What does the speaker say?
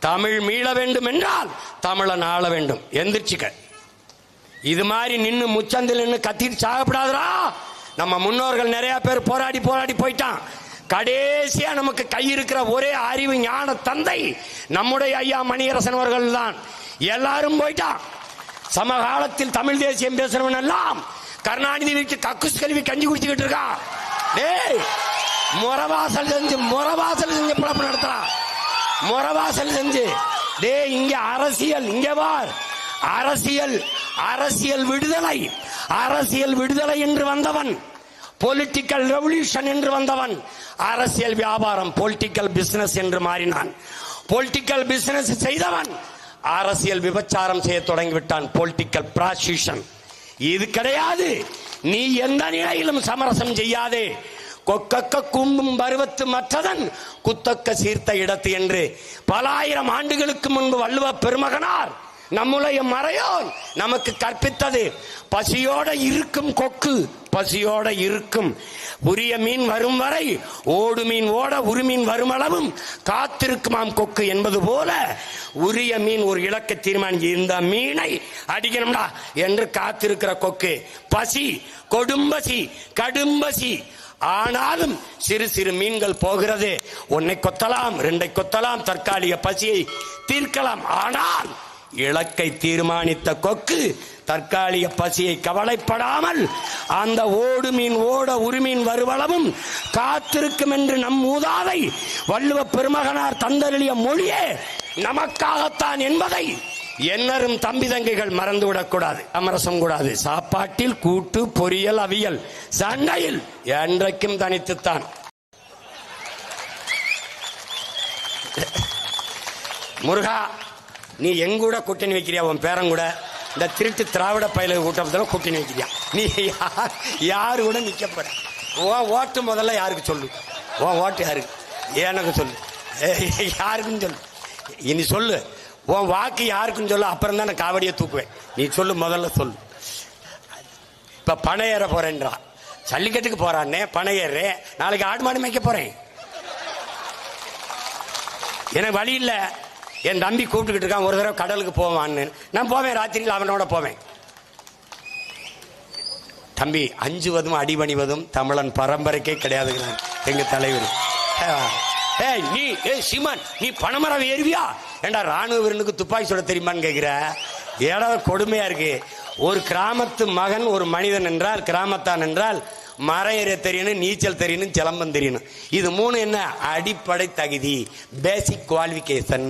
தமிழ் மீள வேண்டும் என்றால் தமிழன் ஆள வேண்டும். எந்திரிச்சுக்க. இது மாதிரி நின்று முச்சந்தில் நின்று கத்திட்டு சாகப்படாதரா. நம்ம முன்னோர்கள் நிறைய பேர் போராடி போராடி போயிட்டான். கடைசியா நமக்கு கை இருக்கிற ஒரே அறிவு ஞான தந்தை நம்முடைய ஐயா மணியரசன் அவர்கள் தான். எல்லாரும் போயிட்டான். சமகாலத்தில் தமிழ் தேசியம் பேசுறவன் எல்லாம் கருணாநிதி வீட்டு கக்குஸ் கல்வி கஞ்சி குடிச்சுக்கிட்டு இருக்கான். டேய், முறவாசல் செஞ்சு பிழப்பு நடத்துறான். முறவாசல் செஞ்சு டேய், இங்க அரசியல், இங்க வார் அரசியல் விடுதலை என்று வந்தவன், பொலிட்டிக்கல் ரெவல்யூஷன் என்று வந்தவன், அரசியல் வியாபாரம் பொலிட்டிக்கல் பிசினஸ் என்று மாறினான். பொலிட்டிக்கல் பிசினஸ் செய்தவன் அரசியல் விபச்சாரம் செய்ய தொடங்கிவிட்டான். Political prostitution. இது கிடையாது. நீ எந்த நிலையிலும் சமரசம் செய்யாதே. கொக்கக்க கும்பும் பருவத்து மற்றதன் குத்தக்க சீர்த்த இடத்து என்று பல ஆயிரம் ஆண்டுகளுக்கு முன்பு வள்ளுவ பெருமகனார் நம்முடைய மறையோன் நமக்கு கற்பித்தது. பசியோட இருக்கும் கொக்கு, பசியோட இருக்கும். உரிய மீன் வரும் வரை ஓடு மீன் ஓட உருமீன் வரும் அளவும் காத்திருக்குமாம் கொக்கு என்பது போல உரிய மீன் ஒரு இலக்கை தீர்மானிச்சு இந்த மீனை அடிக்கணும்டா என்று காத்திருக்கிற கொக்கு. பசி, கொடும்பசி, கடும்பசி. ஆனாலும் சிறு சிறு மீன்கள் போகிறது. ஒன்னை கொத்தலாம், ரெண்டை கொத்தலாம், தற்காலிக பசியை தீர்க்கலாம். ஆனால் இலக்கை தீர்மானித்த கொக்கு தற்காலிக பசியை கவலைப்படாமல் அந்த ஓடு மீன் ஓட உரிமீன் வருவளவும் காத்திருக்கும் என்று நம் மூதாதை வள்ளுவ பெருமகனார் தந்தருளிய மொழியே நமக்காகத்தான் என்பதை என்னரும் தம்பி தங்கைகள் மறந்துவிடக் கூடாது. சமரசம் கூடாது. சாப்பாட்டில் கூட்டு, பொரியல், அவியல், சண்டையில் என்றைக்கும் தனித்துத்தான். முருகா, நீ எங்கூட கூட்டணி வைக்கிறியா? உன் பேரங்கூட இந்த திருட்டு திராவிட பயில கூட்டத்தில் கூட்டணி வைக்கிறியா? நீ யாரு கூட நிக்க போற? உன் ஓட்டு முதல்ல யாருக்கு சொல்லு? உன் ஓட்டு யாருக்கு? எனக்கு சொல்லு. யாருக்குன்னு சொல்லு. இனி சொல்லு. உன் வாக்கு யாருக்குன்னு சொல்லு. அப்புறம் தான் நான் காவடியை தூக்குவேன். நீ சொல்லு, முதல்ல சொல்லு. இப்ப பணம் ஏற போறேன்றா. ஜல்லிக்கட்டுக்கு போறான்னே, பணம் ஏறுறேன். நாளைக்கு ஆடு மாடு மேய்க்க போறேன். எனக்கு வழி இல்லை. என் தம்பி கூப்பிட்டுக்கிட்டு இருக்கான், ஒரு தடவை கடலுக்கு போவான்னு. நான் போவேன், ராத்திரியில் அவனோட போவேன். தம்பி, அஞ்சுவதும் அடிபணிவதும் தமிழன் பரம்பரைக்கே கிடையாதுங்கிறான் எங்க தலைவர். நீ சீமான், நீ பனைமரம் ஏறுவியா? ஏண்டா ராணுவ வீரனுக்கு துப்பாக்கி சுட தெரியுமான்னு கேட்கிற? ஏதாவது கொடுமையா இருக்கு. ஒரு கிராமத்து மகன் ஒரு மனிதன் என்றால், கிராமத்தான் என்றால் மரம் ஏற தெரியணும், நீச்சல் தெரியணும், சிலம்பம் தெரியணும். இது மூணு என்ன? அடிப்படை தகுதி, பேசிக் குவாலிஃபிகேஷன்.